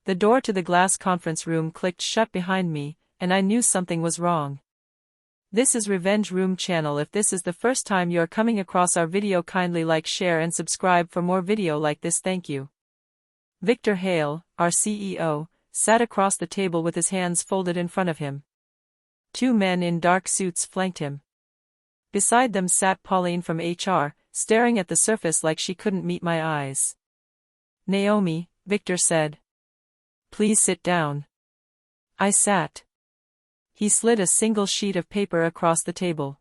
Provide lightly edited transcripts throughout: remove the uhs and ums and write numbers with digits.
The door to the glass conference room clicked shut behind me, and I knew something was wrong. This is Revenge Room channel. If this is the first time you are coming across our video, kindly like, share and subscribe for more video like this. Thank you. Victor Hale, our CEO, sat across the table with his hands folded in front of him. Two men in dark suits flanked him. Beside them sat Pauline from HR, staring at the surface like she couldn't meet my eyes. "Naomi," Victor said. "Please sit down." I sat. He slid a single sheet of paper across the table.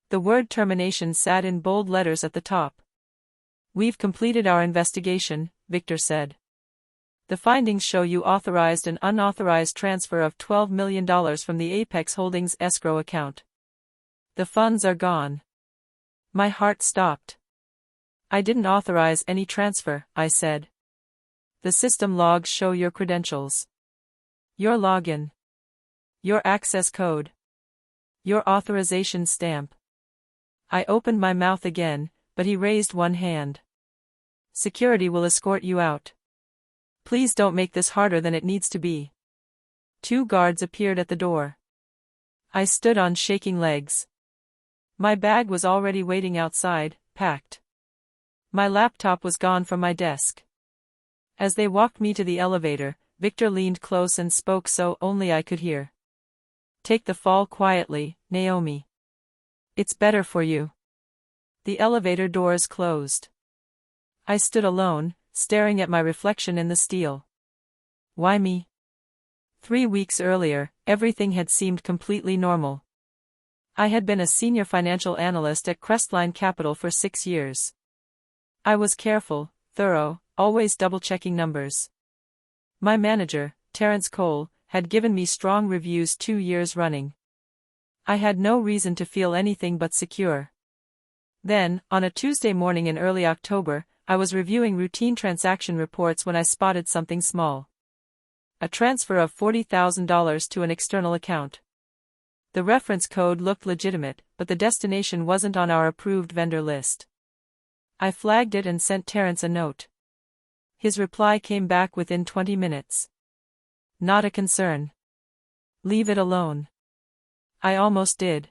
The word termination sat in bold letters at the top. "We've completed our investigation," Victor said. "The findings show you authorized an unauthorized transfer of $12 million from the Apex Holdings escrow account. The funds are gone." My heart stopped. "I didn't authorize any transfer," I said. "The system logs show your credentials. Your login. Your access code. Your authorization stamp." I opened my mouth again, but he raised one hand. "Security will escort you out. Please don't make this harder than it needs to be." Two guards appeared at the door. I stood on shaking legs. My bag was already waiting outside, packed. My laptop was gone from my desk. As they walked me to the elevator, Victor leaned close and spoke so only I could hear. "Take the fall quietly, Naomi. It's better for you." The elevator doors closed. I stood alone, staring at my reflection in the steel. Why me? 3 weeks earlier, everything had seemed completely normal. I had been a senior financial analyst at Crestline Capital for 6 years. I was careful, thorough, always double-checking numbers. My manager, Terence Cole, had given me strong reviews 2 years running. I had no reason to feel anything but secure. Then, on a Tuesday morning in early October, I was reviewing routine transaction reports when I spotted something small. A transfer of $40,000 to an external account. The reference code looked legitimate, but the destination wasn't on our approved vendor list. I flagged it and sent Terence a note. His reply came back within 20 minutes. "Not a concern. Leave it alone." I almost did.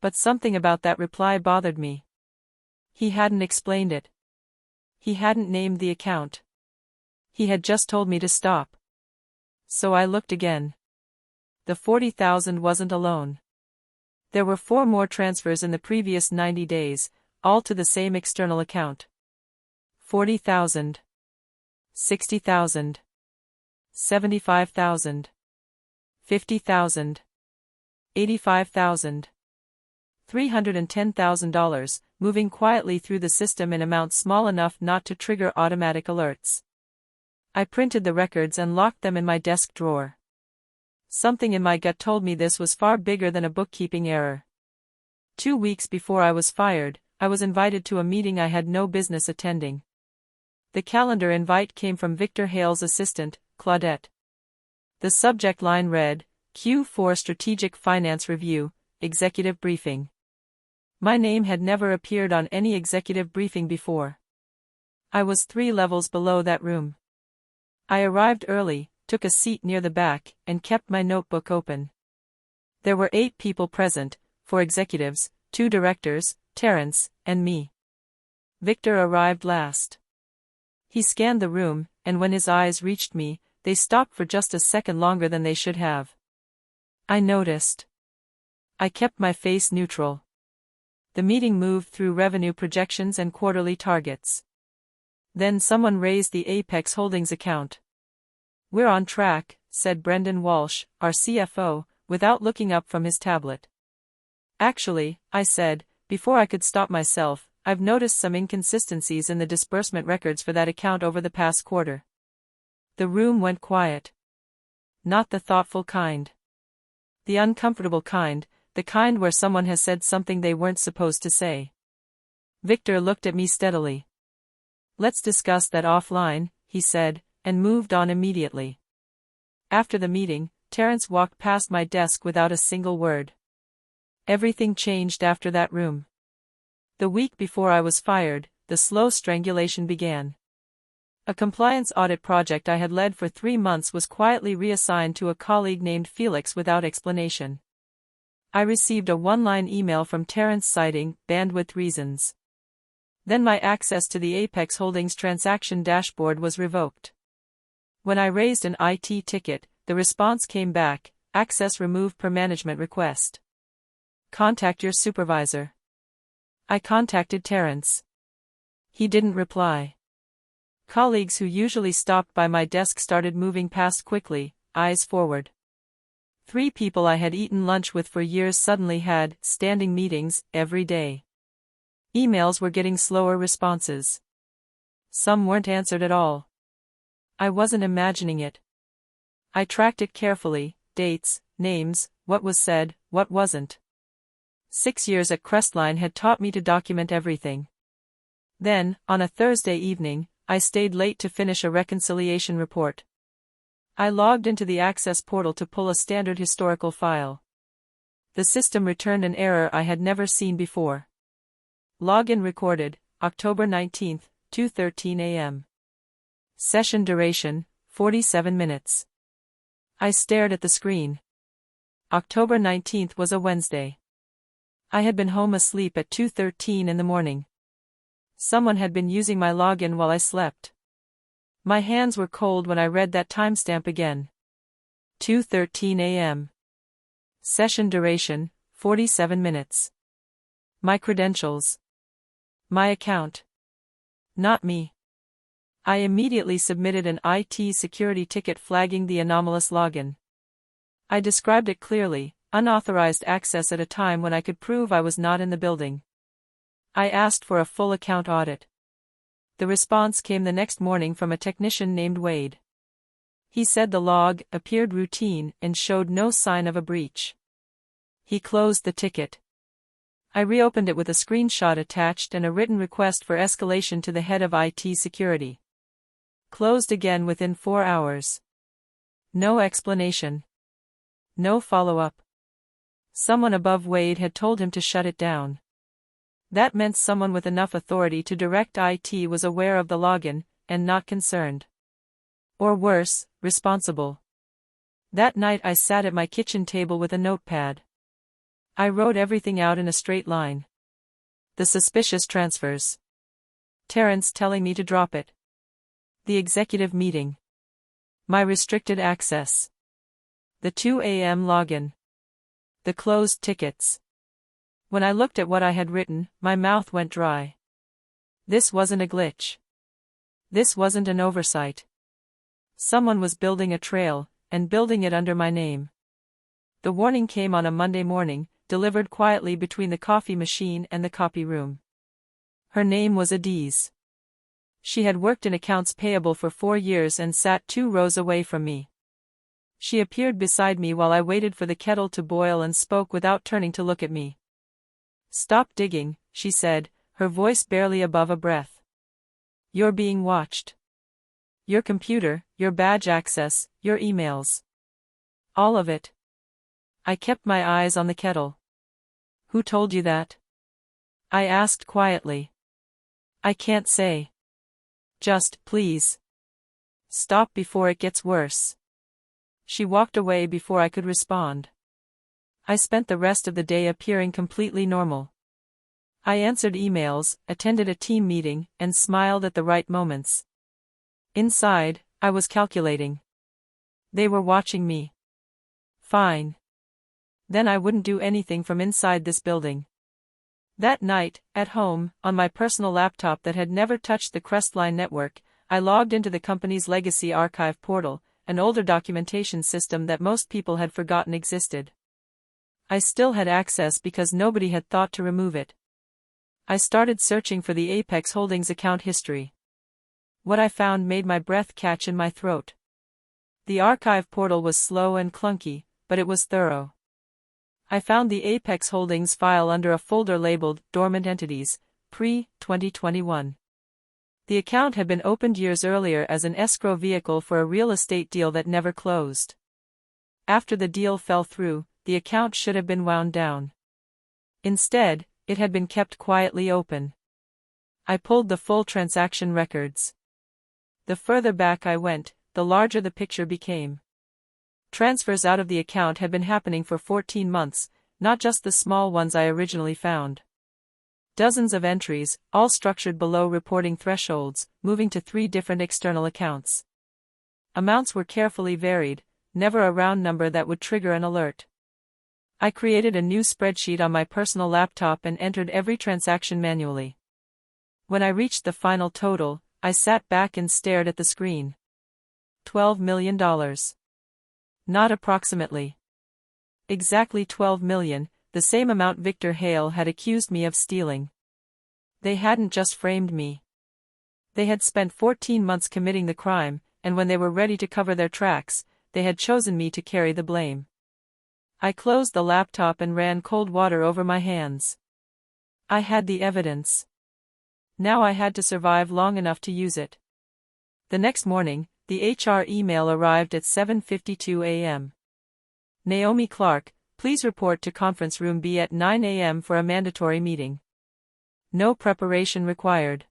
But something about that reply bothered me. He hadn't explained it. He hadn't named the account. He had just told me to stop. So I looked again. The $40,000 wasn't alone. There were 4 more transfers in the previous 90 days, all to the same external account. 40,000. 60,000. 75,000. 50,000. 85,000. $310,000, moving quietly through the system in amounts small enough not to trigger automatic alerts. I printed the records and locked them in my desk drawer. Something in my gut told me this was far bigger than a bookkeeping error. 2 weeks before I was fired, I was invited to a meeting I had no business attending. The calendar invite came from Victor Hale's assistant, Claudette. The subject line read, "Q4 Strategic Finance Review, Executive Briefing." My name had never appeared on any executive briefing before. I was 3 levels below that room. I arrived early, took a seat near the back, and kept my notebook open. There were 8 people present, 4 executives, 2 directors, Terence, and me. Victor arrived last. He scanned the room, and when his eyes reached me, they stopped for just a second longer than they should have. I noticed. I kept my face neutral. The meeting moved through revenue projections and quarterly targets. Then someone raised the Apex Holdings account. "We're on track," said Brendan Walsh, our CFO, without looking up from his tablet. "Actually," I said, before I could stop myself, "I've noticed some inconsistencies in the disbursement records for that account over the past quarter." The room went quiet. Not the thoughtful kind. The uncomfortable kind, the kind where someone has said something they weren't supposed to say. Victor looked at me steadily. "Let's discuss that offline," he said, and moved on immediately. After the meeting, Terence walked past my desk without a single word. Everything changed after that room. The week before I was fired, the slow strangulation began. A compliance audit project I had led for 3 months was quietly reassigned to a colleague named Felix without explanation. I received a one-line email from Terence citing bandwidth reasons. Then my access to the Apex Holdings transaction dashboard was revoked. When I raised an IT ticket, the response came back, access removed per management request. Contact your supervisor. I contacted Terence. He didn't reply. Colleagues who usually stopped by my desk started moving past quickly, eyes forward. 3 people I had eaten lunch with for years suddenly had standing meetings every day. Emails were getting slower responses. Some weren't answered at all. I wasn't imagining it. I tracked it carefully, dates, names, what was said, what wasn't. 6 years at Crestline had taught me to document everything. Then, on a Thursday evening, I stayed late to finish a reconciliation report. I logged into the Access portal to pull a standard historical file. The system returned an error I had never seen before. Login recorded, October 19, 2:13 a.m. Session duration, 47 minutes. I stared at the screen. October 19th was a Wednesday. I had been home asleep at 2:13 in the morning. Someone had been using my login while I slept. My hands were cold when I read that timestamp again. 2:13 a.m. Session duration, 47 minutes. My credentials. My account. Not me. I immediately submitted an IT security ticket flagging the anomalous login. I described it clearly, unauthorized access at a time when I could prove I was not in the building. I asked for a full account audit. The response came the next morning from a technician named Wade. He said the log appeared routine and showed no sign of a breach. He closed the ticket. I reopened it with a screenshot attached and a written request for escalation to the head of IT security. Closed again within 4 hours. No explanation. No follow-up. Someone above Wade had told him to shut it down. That meant someone with enough authority to direct IT was aware of the login, and not concerned. Or worse, responsible. That night I sat at my kitchen table with a notepad. I wrote everything out in a straight line. The suspicious transfers. Terence telling me to drop it. The executive meeting. My restricted access. The 2 a.m. login. The closed tickets. When I looked at what I had written, my mouth went dry. This wasn't a glitch. This wasn't an oversight. Someone was building a trail, and building it under my name. The warning came on a Monday morning, delivered quietly between the coffee machine and the copy room. Her name was Adiz. She had worked in accounts payable for 4 years and sat 2 rows away from me. She appeared beside me while I waited for the kettle to boil and spoke without turning to look at me. "Stop digging," she said, her voice barely above a breath. "You're being watched. Your computer, your badge access, your emails. All of it." I kept my eyes on the kettle. "Who told you that?" I asked quietly. "I can't say. Just, please. Stop before it gets worse." She walked away before I could respond. I spent the rest of the day appearing completely normal. I answered emails, attended a team meeting, and smiled at the right moments. Inside, I was calculating. They were watching me. Fine. Then I wouldn't do anything from inside this building. That night, at home, on my personal laptop that had never touched the Crestline network, I logged into the company's legacy archive portal, an older documentation system that most people had forgotten existed. I still had access because nobody had thought to remove it. I started searching for the Apex Holdings account history. What I found made my breath catch in my throat. The archive portal was slow and clunky, but it was thorough. I found the Apex Holdings file under a folder labeled Dormant Entities, pre-2021. The account had been opened years earlier as an escrow vehicle for a real estate deal that never closed. After the deal fell through, the account should have been wound down. Instead, it had been kept quietly open. I pulled the full transaction records. The further back I went, the larger the picture became. Transfers out of the account had been happening for 14 months, not just the small ones I originally found. Dozens of entries, all structured below reporting thresholds, moving to 3 different external accounts. Amounts were carefully varied, never a round number that would trigger an alert. I created a new spreadsheet on my personal laptop and entered every transaction manually. When I reached the final total, I sat back and stared at the screen. $12 million. Not approximately. Exactly 12 million, the same amount Victor Hale had accused me of stealing. They hadn't just framed me. They had spent 14 months committing the crime, and when they were ready to cover their tracks, they had chosen me to carry the blame. I closed the laptop and ran cold water over my hands. I had the evidence. Now I had to survive long enough to use it. The next morning, the HR email arrived at 7:52 a.m. Naomi Clark, please report to conference room B at 9 a.m. for a mandatory meeting. No preparation required.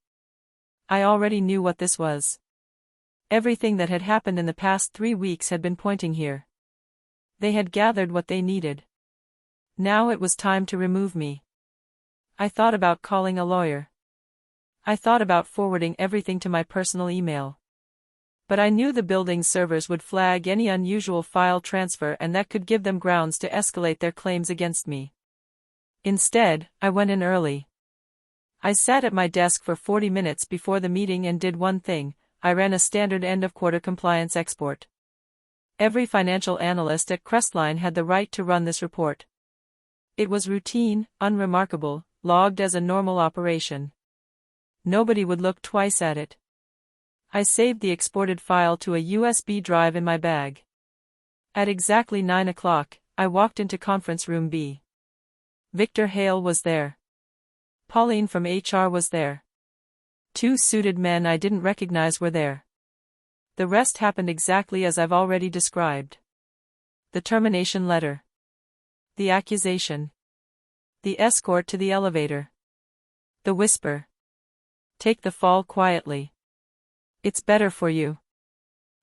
I already knew what this was. Everything that had happened in the past 3 weeks had been pointing here. They had gathered what they needed. Now it was time to remove me. I thought about calling a lawyer. I thought about forwarding everything to my personal email. But I knew the building's servers would flag any unusual file transfer, and that could give them grounds to escalate their claims against me. Instead, I went in early. I sat at my desk for 40 minutes before the meeting and did one thing: I ran a standard end-of-quarter compliance export. Every financial analyst at Crestline had the right to run this report. It was routine, unremarkable, logged as a normal operation. Nobody would look twice at it. I saved the exported file to a USB drive in my bag. At exactly 9 o'clock, I walked into conference room B. Victor Hale was there. Pauline from HR was there. 2 suited men I didn't recognize were there. The rest happened exactly as I've already described. The termination letter. The accusation. The escort to the elevator. The whisper. Take the fall quietly. It's better for you.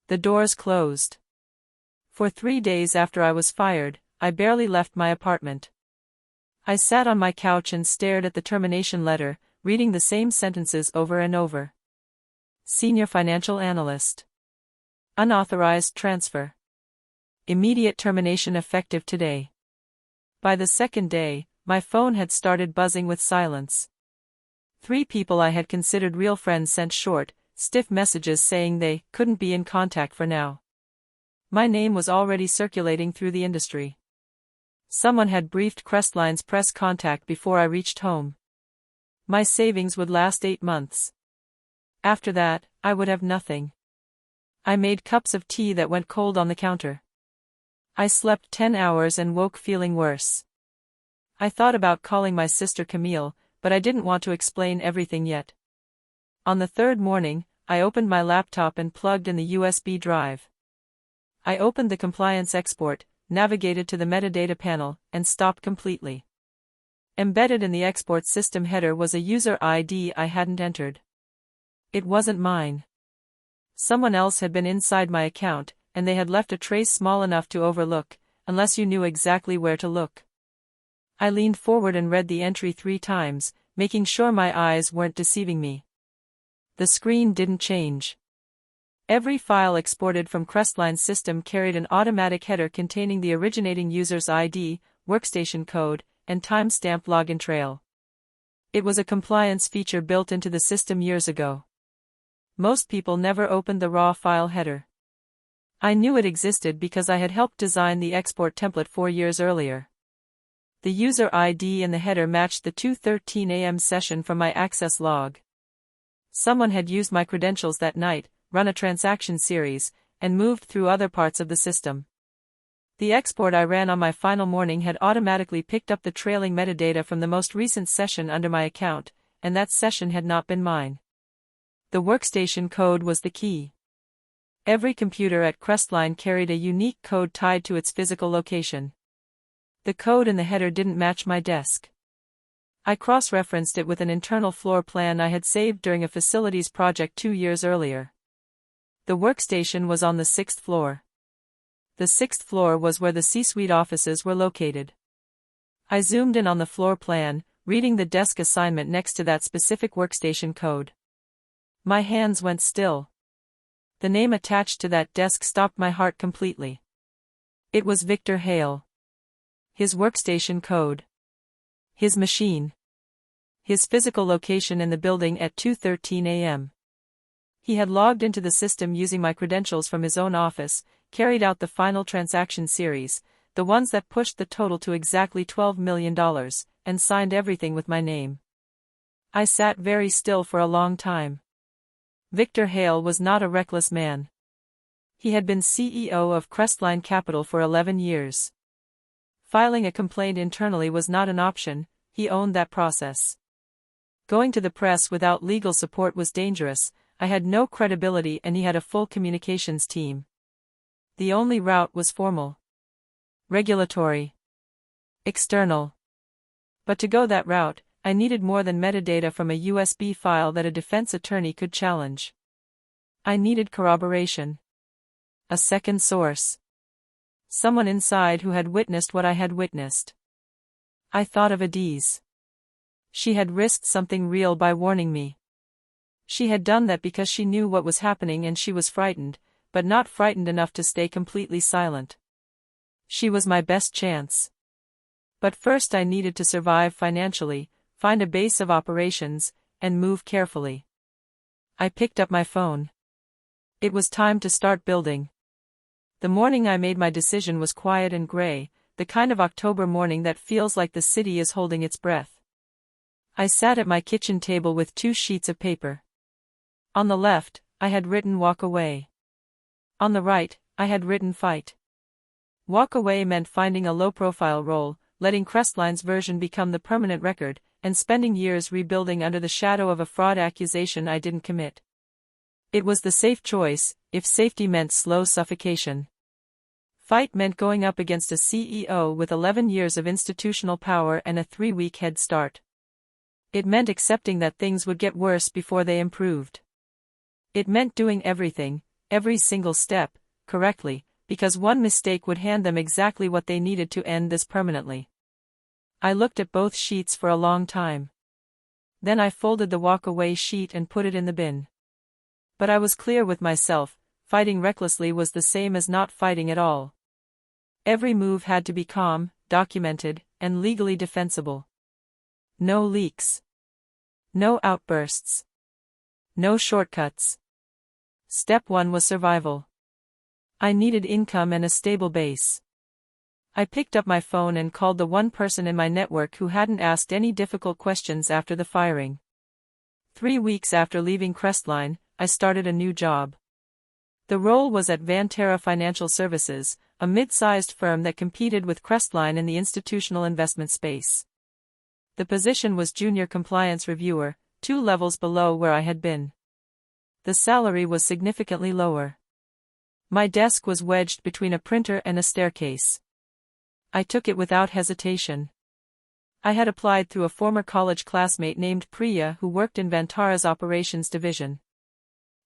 The doors closed. For 3 days after I was fired, I barely left my apartment. I sat on my couch and stared at the termination letter, reading the same sentences over and over. Senior financial analyst. Unauthorized transfer. Immediate termination effective today. By the second day, my phone had started buzzing with silence. 3 people I had considered real friends sent short, stiff messages saying they couldn't be in contact for now. My name was already circulating through the industry. Someone had briefed Crestline's press contact before I reached home. My savings would last 8 months. After that, I would have nothing. I made cups of tea that went cold on the counter. I slept 10 hours and woke feeling worse. I thought about calling my sister Camille, but I didn't want to explain everything yet. On the 3rd morning, I opened my laptop and plugged in the USB drive. I opened the compliance export, navigated to the metadata panel, and stopped completely. Embedded in the export system header was a user ID I hadn't entered. It wasn't mine. Someone else had been inside my account, and they had left a trace small enough to overlook, unless you knew exactly where to look. I leaned forward and read the entry 3 times, making sure my eyes weren't deceiving me. The screen didn't change. Every file exported from Crestline's system carried an automatic header containing the originating user's ID, workstation code, and timestamp login trail. It was a compliance feature built into the system years ago. Most people never opened the raw file header. I knew it existed because I had helped design the export template 4 years earlier. The user ID in the header matched the 2:13 a.m. session from my access log. Someone had used my credentials that night, run a transaction series, and moved through other parts of the system. The export I ran on my final morning had automatically picked up the trailing metadata from the most recent session under my account, and that session had not been mine. The workstation code was the key. Every computer at Crestline carried a unique code tied to its physical location. The code in the header didn't match my desk. I cross-referenced it with an internal floor plan I had saved during a facilities project 2 years earlier. The workstation was on the 6th floor. The 6th floor was where the C-suite offices were located. I zoomed in on the floor plan, reading the desk assignment next to that specific workstation code. My hands went still. The name attached to that desk stopped my heart completely. It was Victor Hale. His workstation code. His machine. His physical location in the building at 2:13 a.m. He had logged into the system using my credentials from his own office, carried out the final transaction series, the ones that pushed the total to exactly $12 million, and signed everything with my name. I sat very still for a long time. Victor Hale was not a reckless man. He had been CEO of Crestline Capital for 11 years. Filing a complaint internally was not an option, he owned that process. Going to the press without legal support was dangerous, I had no credibility and he had a full communications team. The only route was formal. Regulatory. External. But to go that route, I needed more than metadata from a USB file that a defense attorney could challenge. I needed corroboration. A second source. Someone inside who had witnessed what I had witnessed. I thought of Adiz. She had risked something real by warning me. She had done that because she knew what was happening and she was frightened, but not frightened enough to stay completely silent. She was my best chance. But first I needed to survive financially, find a base of operations, and move carefully. I picked up my phone. It was time to start building. The morning I made my decision was quiet and gray, the kind of October morning that feels like the city is holding its breath. I sat at my kitchen table with 2 sheets of paper. On the left, I had written walk away. On the right, I had written fight. Walk away meant finding a low-profile role, letting Crestline's version become the permanent record, and spending years rebuilding under the shadow of a fraud accusation I didn't commit. It was the safe choice, if safety meant slow suffocation. Fight meant going up against a CEO with 11 years of institutional power and a 3-week head start. It meant accepting that things would get worse before they improved. It meant doing everything, every single step, correctly, because one mistake would hand them exactly what they needed to end this permanently. I looked at both sheets for a long time. Then I folded the walk-away sheet and put it in the bin. But I was clear with myself, fighting recklessly was the same as not fighting at all. Every move had to be calm, documented, and legally defensible. No leaks. No outbursts. No shortcuts. Step 1 was survival. I needed income and a stable base. I picked up my phone and called the one person in my network who hadn't asked any difficult questions after the firing. 3 weeks after leaving Crestline, I started a new job. The role was at Vantara Financial Services, a mid-sized firm that competed with Crestline in the institutional investment space. The position was junior compliance reviewer, 2 levels below where I had been. The salary was significantly lower. My desk was wedged between a printer and a staircase. I took it without hesitation. I had applied through a former college classmate named Priya who worked in Vantara's operations division.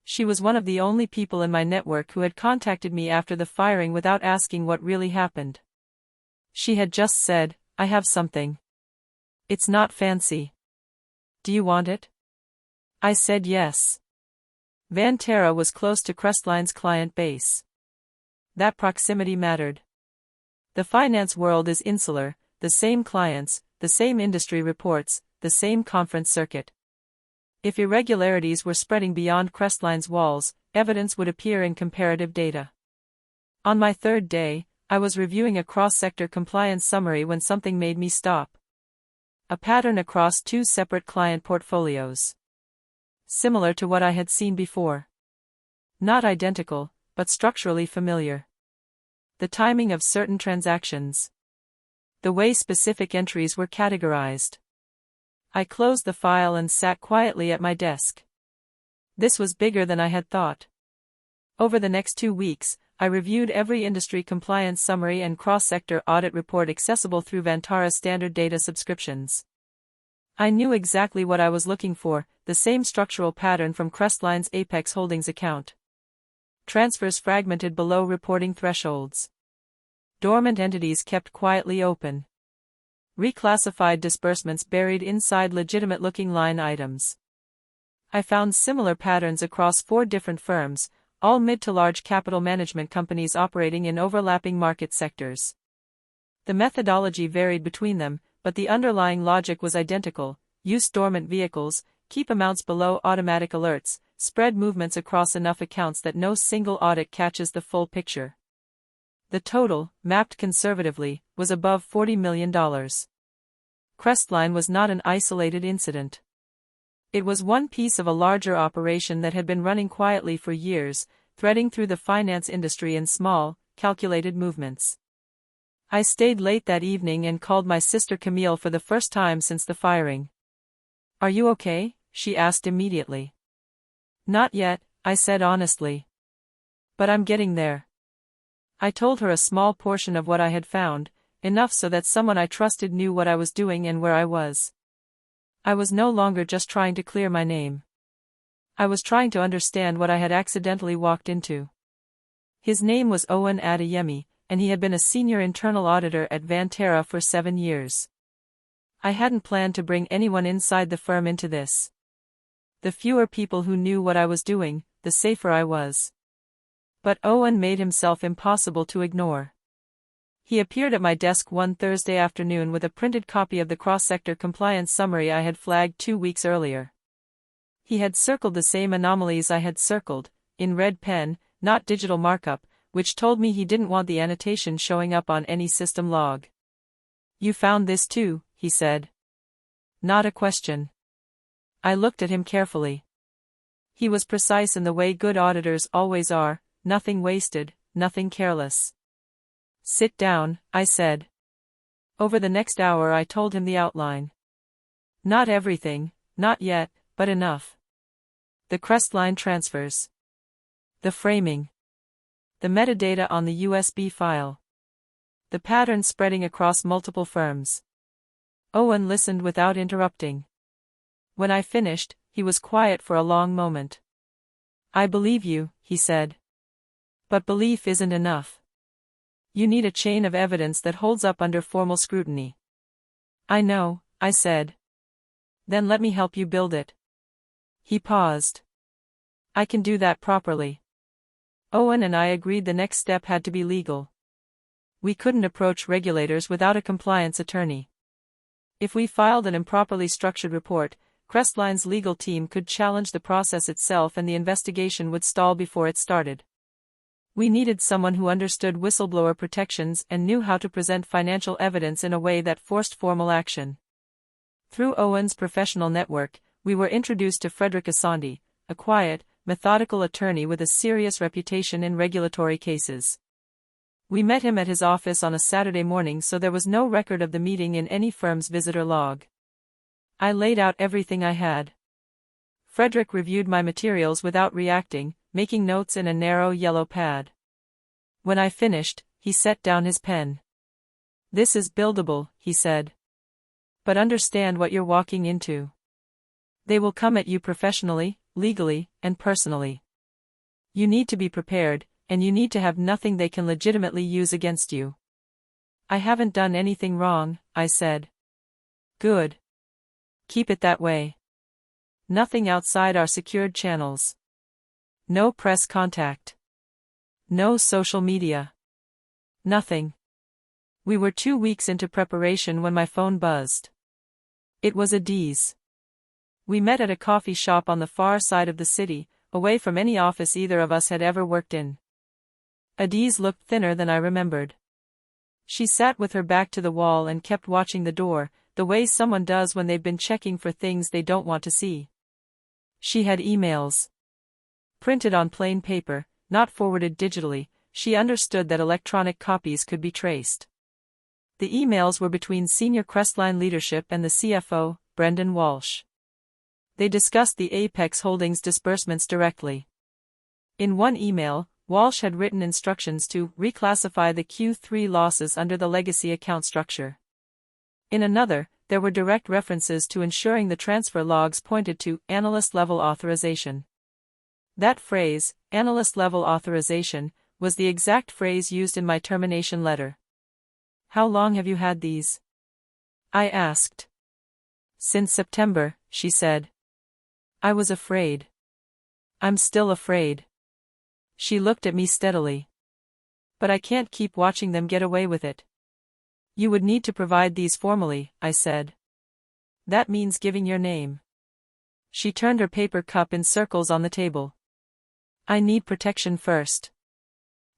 She was one of the only people in my network who had contacted me after the firing without asking what really happened. She had just said, "I have something. It's not fancy. Do you want it?" I said yes. Vantara was close to Crestline's client base. That proximity mattered. The finance world is insular, the same clients, the same industry reports, the same conference circuit. If irregularities were spreading beyond Crestline's walls, evidence would appear in comparative data. On my 3rd day, I was reviewing a cross-sector compliance summary when something made me stop. A pattern across 2 separate client portfolios. Similar to what I had seen before. Not identical, but structurally familiar. The timing of certain transactions. The way specific entries were categorized. I closed the file and sat quietly at my desk. This was bigger than I had thought. Over the next 2 weeks, I reviewed every industry compliance summary and cross-sector audit report accessible through Vantara standard data subscriptions. I knew exactly what I was looking for, the same structural pattern from Crestline's Apex Holdings account. Transfers fragmented below reporting thresholds. Dormant entities kept quietly open. Reclassified disbursements buried inside legitimate-looking line items. I found similar patterns across 4 different firms, all mid to large capital management companies operating in overlapping market sectors. The methodology varied between them, but the underlying logic was identical: use dormant vehicles, keep amounts below automatic alerts, spread movements across enough accounts that no single audit catches the full picture. The total, mapped conservatively, was above $40 million. Crestline was not an isolated incident. It was one piece of a larger operation that had been running quietly for years, threading through the finance industry in small, calculated movements. I stayed late that evening and called my sister Camille for the first time since the firing. "Are you okay?" she asked immediately. "Not yet," I said honestly. "But I'm getting there." I told her a small portion of what I had found, enough so that someone I trusted knew what I was doing and where I was. I was no longer just trying to clear my name. I was trying to understand what I had accidentally walked into. His name was Owen Adeyemi, and he had been a senior internal auditor at Vantara for 7 years. I hadn't planned to bring anyone inside the firm into this. The fewer people who knew what I was doing, the safer I was. But Owen made himself impossible to ignore. He appeared at my desk one Thursday afternoon with a printed copy of the cross-sector compliance summary I had flagged 2 weeks earlier. He had circled the same anomalies I had circled, in red pen, not digital markup, which told me he didn't want the annotation showing up on any system log. "You found this too," he said. Not a question. I looked at him carefully. He was precise in the way good auditors always are: nothing wasted, nothing careless. "Sit down," I said. Over the next hour I told him the outline. Not everything, not yet, but enough. The Crestline transfers. The framing. The metadata on the USB file. The pattern spreading across multiple firms. Owen listened without interrupting. When I finished, he was quiet for a long moment. "I believe you," he said. "But belief isn't enough. You need a chain of evidence that holds up under formal scrutiny." "I know," I said. "Then let me help you build it." He paused. "I can do that properly." Owen and I agreed the next step had to be legal. We couldn't approach regulators without a compliance attorney. If we filed an improperly structured report, Crestline's legal team could challenge the process itself and the investigation would stall before it started. We needed someone who understood whistleblower protections and knew how to present financial evidence in a way that forced formal action. Through Owen's professional network, we were introduced to Frederick Asandi, a quiet, methodical attorney with a serious reputation in regulatory cases. We met him at his office on a Saturday morning, so there was no record of the meeting in any firm's visitor log. I laid out everything I had. Frederick reviewed my materials without reacting, making notes in a narrow yellow pad. When I finished, he set down his pen. "This is buildable," he said. "But understand what you're walking into. They will come at you professionally, legally, and personally. You need to be prepared, and you need to have nothing they can legitimately use against you." "I haven't done anything wrong," I said. "Good. Keep it that way. Nothing outside our secured channels. No press contact. No social media. Nothing." We were 2 weeks into preparation when my phone buzzed. It was Adiz. We met at a coffee shop on the far side of the city, away from any office either of us had ever worked in. Adiz looked thinner than I remembered. She sat with her back to the wall and kept watching the door, the way someone does when they've been checking for things they don't want to see. She had emails. Printed on plain paper, not forwarded digitally. She understood that electronic copies could be traced. The emails were between senior Crestline leadership and the CFO, Brendan Walsh. They discussed the Apex Holdings disbursements directly. In one email, Walsh had written instructions to reclassify the Q3 losses under the legacy account structure. In another, there were direct references to ensuring the transfer logs pointed to analyst-level authorization. That phrase, analyst-level authorization, was the exact phrase used in my termination letter. How long have you had these? I asked. Since September, she said. I was afraid. I'm still afraid. She looked at me steadily. But I can't keep watching them get away with it. You would need to provide these formally, I said. That means giving your name. She turned her paper cup in circles on the table. I need protection first.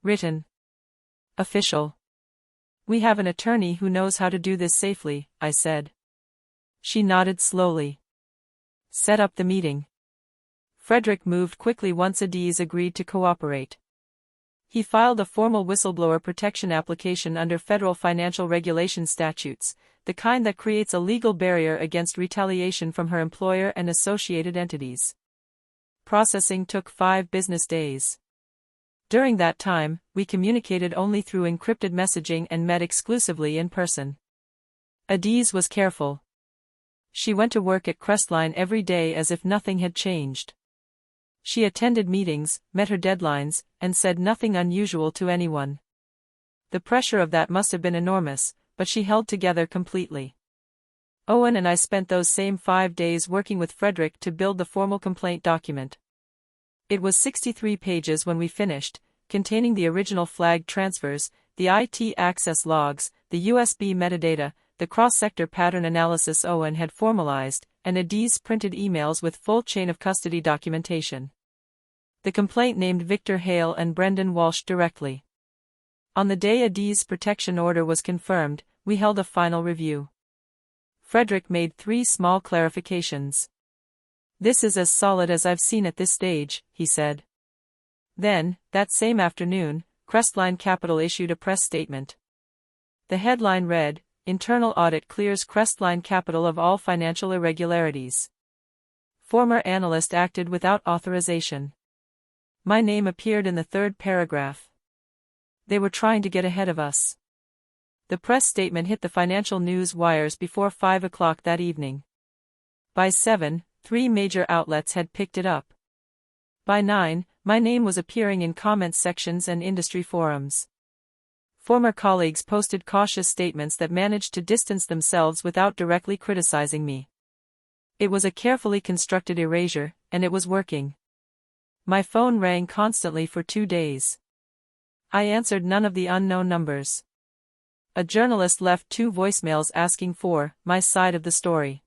Written. Official. We have an attorney who knows how to do this safely, I said. She nodded slowly. Set up the meeting. Frederick moved quickly once Adiz agreed to cooperate. He filed a formal whistleblower protection application under federal financial regulation statutes, the kind that creates a legal barrier against retaliation from her employer and associated entities. Processing took 5 business days. During that time, we communicated only through encrypted messaging and met exclusively in person. Adiz was careful. She went to work at Crestline every day as if nothing had changed. She attended meetings, met her deadlines, and said nothing unusual to anyone. The pressure of that must have been enormous, but she held together completely. Owen and I spent those same 5 days working with Frederick to build the formal complaint document. It was 63 pages when we finished, containing the original flag transfers, the IT access logs, the USB metadata, the cross-sector pattern analysis Owen had formalized, and Adiz's printed emails with full chain of custody documentation. The complaint named Victor Hale and Brendan Walsh directly. On the day Adiz's protection order was confirmed, we held a final review. Frederick made 3 small clarifications. This is as solid as I've seen at this stage, he said. Then, that same afternoon, Crestline Capital issued a press statement. The headline read, Internal audit clears Crestline Capital of all financial irregularities. Former analyst acted without authorization. My name appeared in the 3rd paragraph. They were trying to get ahead of us. The press statement hit the financial news wires before 5 o'clock that evening. By 7, 3 major outlets had picked it up. By 9, my name was appearing in comment sections and industry forums. Former colleagues posted cautious statements that managed to distance themselves without directly criticizing me. It was a carefully constructed erasure, and it was working. My phone rang constantly for 2 days. I answered none of the unknown numbers. A journalist left 2 voicemails asking for my side of the story.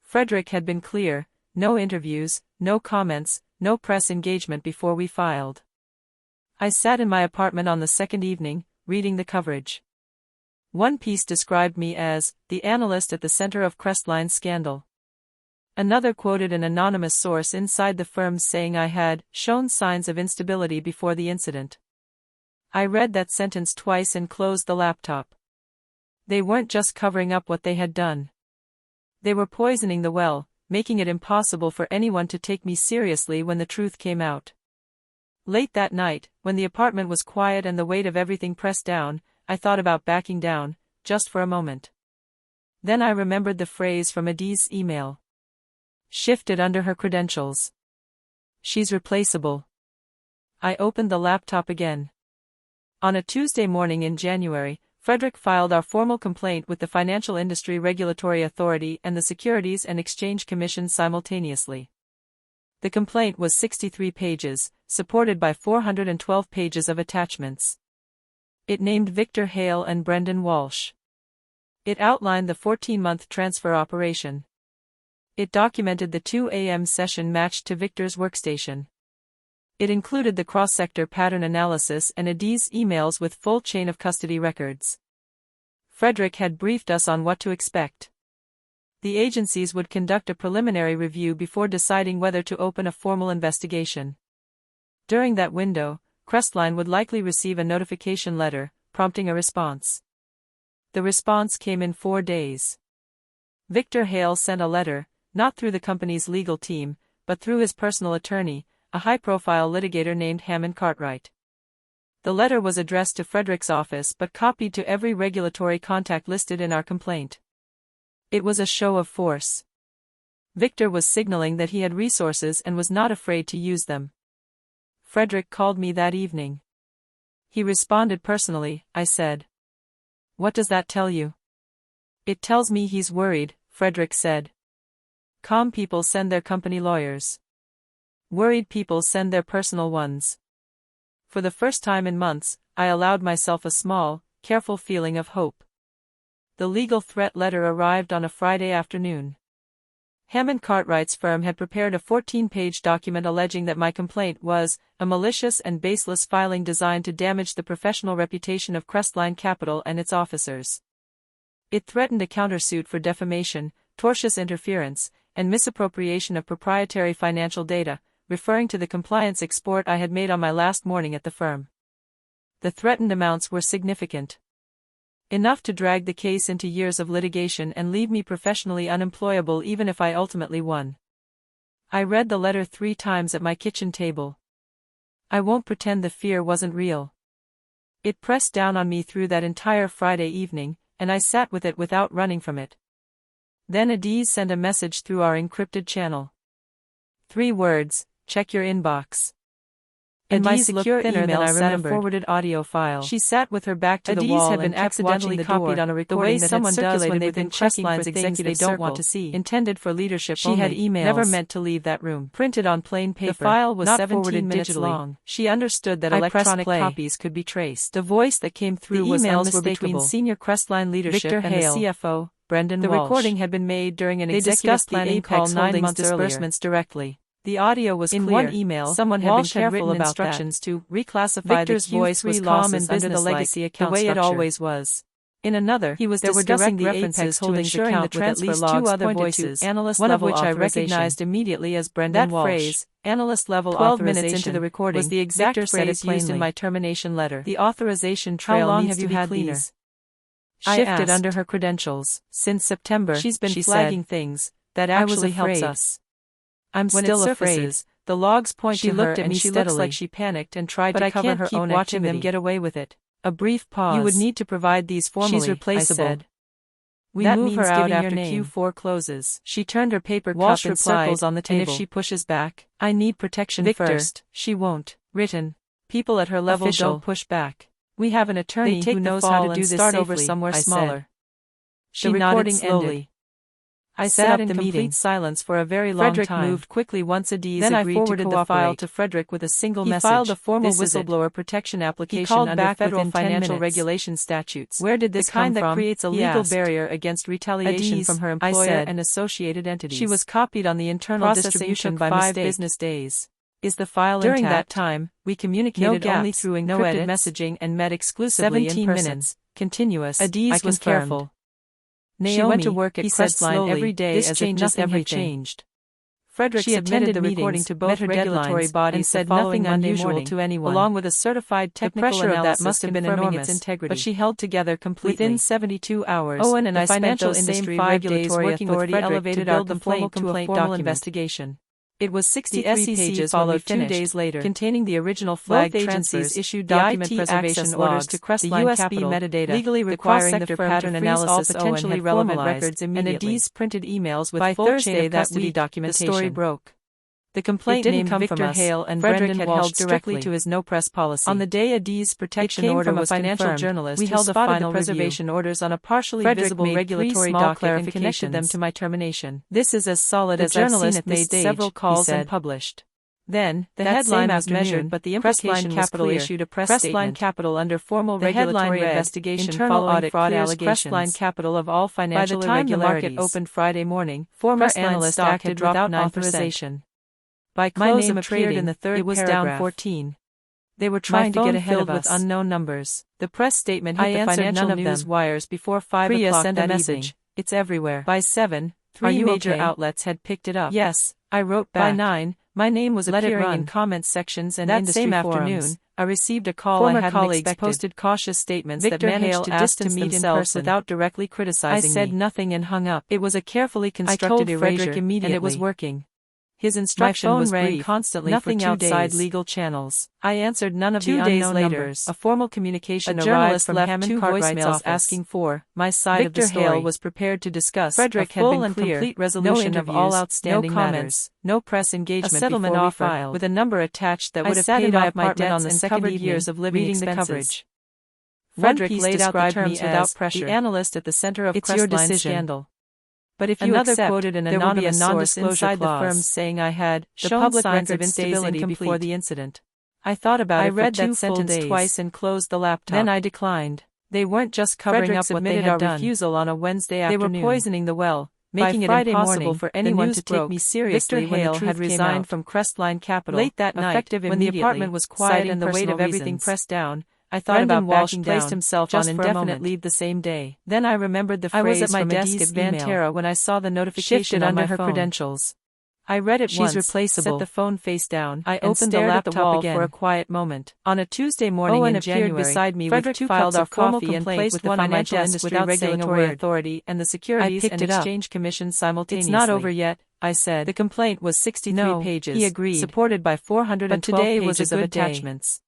Frederick had been clear, no interviews, no comments, no press engagement before we filed. I sat in my apartment on the 2nd evening, reading the coverage. One piece described me as the analyst at the center of Crestline's scandal. Another quoted an anonymous source inside the firm saying I had shown signs of instability before the incident. I read that sentence twice and closed the laptop. They weren't just covering up what they had done. They were poisoning the well, making it impossible for anyone to take me seriously when the truth came out. Late that night, when the apartment was quiet and the weight of everything pressed down, I thought about backing down, just for a moment. Then I remembered the phrase from Adiz's email. Shifted under her credentials. She's replaceable. I opened the laptop again. On a Tuesday morning in January, Frederick filed our formal complaint with the Financial Industry Regulatory Authority and the Securities and Exchange Commission simultaneously. The complaint was 63 pages, supported by 412 pages of attachments. It named Victor Hale and Brendan Walsh. It outlined the 14-month transfer operation. It documented the 2 a.m. session matched to Victor's workstation. It included the cross-sector pattern analysis and Adiz's emails with full chain of custody records. Frederick had briefed us on what to expect. The agencies would conduct a preliminary review before deciding whether to open a formal investigation. During that window, Crestline would likely receive a notification letter, prompting a response. The response came in 4 days. Victor Hale sent a letter, not through the company's legal team, but through his personal attorney, a high-profile litigator named Hammond Cartwright. The letter was addressed to Frederick's office but copied to every regulatory contact listed in our complaint. It was a show of force. Victor was signaling that he had resources and was not afraid to use them. Frederick called me that evening. He responded personally, I said. What does that tell you? It tells me he's worried, Frederick said. Calm people send their company lawyers. Worried people send their personal ones. For the first time in months, I allowed myself a small, careful feeling of hope. The legal threat letter arrived on a Friday afternoon. Hammond Cartwright's firm had prepared a 14-page document alleging that my complaint was a malicious and baseless filing designed to damage the professional reputation of Crestline Capital and its officers. It threatened a countersuit for defamation, tortious interference, and misappropriation of proprietary financial data, referring to the compliance export I had made on my last morning at the firm. The threatened amounts were significant. Enough to drag the case into years of litigation and leave me professionally unemployable even if I ultimately won. I read the letter 3 times at my kitchen table. I won't pretend the fear wasn't real. It pressed down on me through that entire Friday evening, and I sat with it without running from it. Then Adiz sent a message through our encrypted channel. 3 words, check your inbox. In my secure email than I remembered, a forwarded audio file. She sat with her back to the wall and accidentally copied on a recording that someone does when they've been checking for things they don't want to see. Intended for leadership only. She had emails, never meant to leave that room. Printed on plain paper. The file was not 17 minutes long. She understood that electronic copies could be traced. The voice that came through was unmistakable. The emails were between senior Crestline leadership Victor and Hale, the CFO, Brendan Walsh. The recording had been made during an executive planning call 9 months disbursements directly. The audio was clear. In one email, someone had been careful about instructions to reclassify Victor's voice was calm and under the legacy account the way it always was. In another, he was discussing the references to ensuring the transfer logs other voices, one of which I recognized immediately as Brendan Walsh. That phrase, analyst level 12 minutes into the recording, was the exact phrase used in my termination letter. The authorization trail needs to be cleaner. Shifted under her credentials. Since September, she's been flagging things that actually helps us. I'm still afraid. The logs point to her and she looks like she panicked and tried to cover her own activity. But I can't keep watching them get away with it. A brief pause. You would need to provide these formally, she's replaceable. I said. We move her out after Q4 closes. She turned her paper cup in circles on the table. And if she pushes back, I need protection first. She won't. Written. People at her level don't push back. We have an attorney who knows how to do this safely, over somewhere smaller. She nodded slowly. I sat in complete silence for a very long time. Frederick moved quickly once Adiz agreed to forwarded the file to Frederick with a single message. He filed a formal whistleblower protection application under federal financial regulation statutes. Where did this come from? The kind that creates a legal barrier against retaliation from her employer and associated entities. She was copied on the internal distribution by 5 business days. Is the file intact? During that time, we communicated only through encrypted messaging and met exclusively in person. 17 minutes. Continuous. Adiz was careful. Naomi, she went to work at Crestline every day as if nothing had changed. Frederick submitted the recording to both regulatory bodies and said nothing unusual to anyone, along with a certified technical analysis of that must have been enormous, its integrity. But she held together completely. Within 72 hours, Owen and I spent those same 5 days working with Frederick elevated to build the formal complaint investigation. It was 63 pages followed 2 days later, containing the original flag transfers, issued document preservation orders to Crestline USB Capital, metadata, legally requiring the firm to freeze all potentially relevant records immediately, and Adiz printed emails with full chain of custody documentation. The story broke. The complaint named Victor Hale and Brendan had held strictly to his no press policy. On the day Adiz's protection order was confirmed, we held a final preservation orders on a partially visible regulatory docket and connected them to my termination. This is as solid as I've seen it made several calls and published. Then, the headline was measured, but the implication was clear. Issued a press statement. Crestline Capital under formal regulatory investigation internal audit fraud allegations. Crestline Capital of all financial irregularities. By the time the market opened Friday morning, former analyst acted without authorization. By close of trading in the third, it was down 14. They were trying to get ahead of us with unknown numbers. The press statement hit the financial news wires before 5 o'clock sent a message. It's everywhere. By 7, 3 major outlets had picked it up. Yes, I wrote back. By 9, my name was appearing in comments sections and that same afternoon, I received a call. Former I hadn't colleagues expected. Posted cautious statements Victor that managed Hale to distance themselves without directly criticizing me. I said nothing and hung up. It was a carefully constructed erasure, and it was working. His instruction was rang brief, constantly nothing for 2 outside days. legal channels. I answered none of the 2 days unknown later, numbers. a formal communication A arrived journalist from left Hammond 2 Cartwright's voicemails office. asking for my side of the Victor story. Hale was prepared to discuss Frederick a had full been and clear, complete no resolution of all interviews, outstanding no matters, comments, no press a engagement settlement before we offer filed. with a number attached that I would have sat paid in my off my apartment debts on the and second covered evening, years of living reading the expenses. coverage. Frederick One piece laid out the described terms me without as pressure. the analyst at the center of It's your Crestline's decision. scandal. But if you Another accept, quoted an there will be a anonymous source non-disclosure inside clause the firm saying I had the shown public signs of record stays instability before incomplete. the incident. I thought about I it read for 2 that full sentence days. twice and closed the laptop. Then I declined. They weren't just covering Frederick up what they submitted had our done. refusal on a Wednesday They afternoon. were poisoning the well, making By it Friday impossible morning, for the anyone news to take broke. me seriously Victor when Hale the truth had came resigned out. from Crestline Capital Late that night, effective when the immediately, apartment was quiet citing and the weight personal of everything reasons. pressed down, I thought Brendan about Walsh backing placed down, himself just on for indefinite a moment. leave the same day. Then I remembered the phrase I was at my from desk Adese at Vantera when I saw the notification shifted on under my her phone. credentials. I read it She's once, replaceable. set the phone face down, I and opened the stared at laptop the wall again. for a quiet moment. On a Tuesday Owen morning in appeared January, beside me Frederick with 2 filed cups our of formal coffee and complaint placed with the one on my Financial desk Industry without saying a Regulatory word. Authority and the Securities and picked it up. Exchange Commission simultaneously. It's not over yet, I said. The complaint was 63 pages. he agreed, supported by 412 but today was a pages of good day. attachments.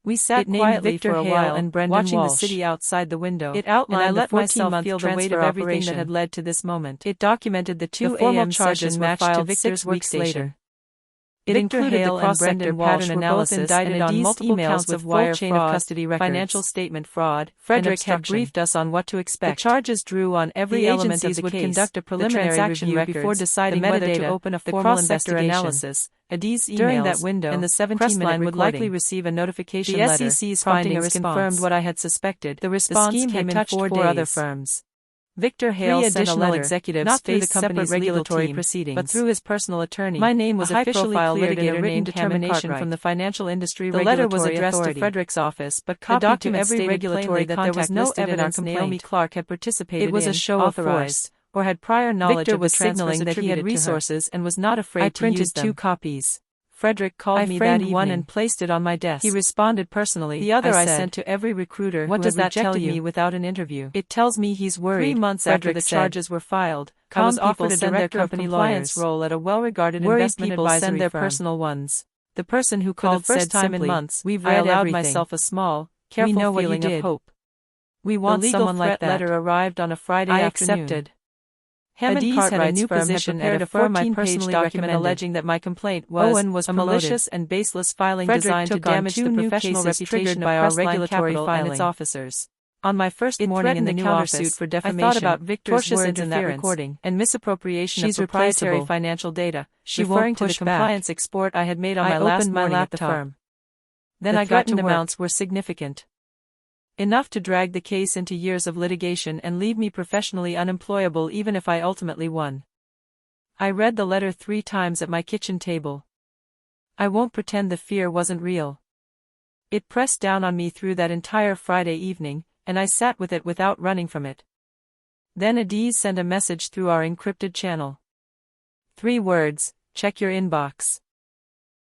We sat It named quietly Victor for a Hale while and Brendan watching Walsh. the city outside the window. It And I outlined let the myself 14-month feel the weight transfer of operation everything that had led to this moment. It documented the 2 The formal a.m. charges sessions were matched filed to Victor's 6 weeks workstation. later. It Victor included Hale the and cross-sector Brendan pattern Walsh were analysis both indicted and on Adese multiple emails counts with of full wire chain fraud, of custody records, financial statement fraud, Frederick and had obstruction. briefed us on what to expect. The charges drew on every The element of agencies the would case, conduct a the preliminary transaction review records, before deciding the whether to metadata, open a the formal cross-sector investigation. analysis, Adese emails, During that window, and the 17-minute Crestline would likely recording. receive a notification The letter SEC's prompting a findings response. confirmed what I had suspected. The response scheme came had in touched 4 4 other days. firms. Victor Hale 3 sent a additional letter, executives not through the faced company's separate regulatory regulatory proceedings, but through his personal attorney. My name was a officially high-profile cleared in a litigator written named determination determination from the Financial Industry The Regulatory letter was addressed Authority. to Frederick's office, but The copied to document every stated regulatory plainly that there was contact no listed in our evidence complaint. Naomi Clark had participated It was in, a show of authorized, force. or had prior knowledge Victor of the was transfers signaling that he had attributed to her. resources and was not afraid I to use printed them. 2 copies. Frederick called I me framed that one evening and placed it on my desk. He responded personally. The other I said, sent to every recruiter "What who does had that tell rejected you?" me without an interview. It tells me he's worried. 3 months Frederick after the said, charges were filed, I Calm was people offered a send their director of company compliance lawyers. role at a well-regarded Worried investment people advisory send their firm. personal ones. The person who For the called first said time in simply, months, "We've I read allowed everything." myself a small, We careful know what you feeling of did. hope. We The want legal someone like threat that. letter arrived on a Friday I afternoon. accepted. Hammond Adese had a Cartwright's new firm had position prepared at a a firm I 14-page personally document recommended. alleging that my complaint was, Owen was a promoted. malicious and baseless filing Frederick designed to took on damage 2 the new professional cases reputation triggered of by our Crestline regulatory Capital and its filing. officers. On my first It morning in threatened the the new office, countersuit for I defamation, thought about Victor's tortious words in that interference, recording, and misappropriation She's of proprietary replaceable. financial data, She referring won't to the push back. compliance export I had made on I my last opened my morning at the laptop. firm. Then The I got to threatened work. amounts were significant. Enough to drag the case into years of litigation and leave me professionally unemployable even if I ultimately won. I read the letter 3 times at my kitchen table. I won't pretend the fear wasn't real. It pressed down on me through that entire Friday evening, and I sat with it without running from it. Then Adese sent a message through our encrypted channel. 3 words, check your inbox.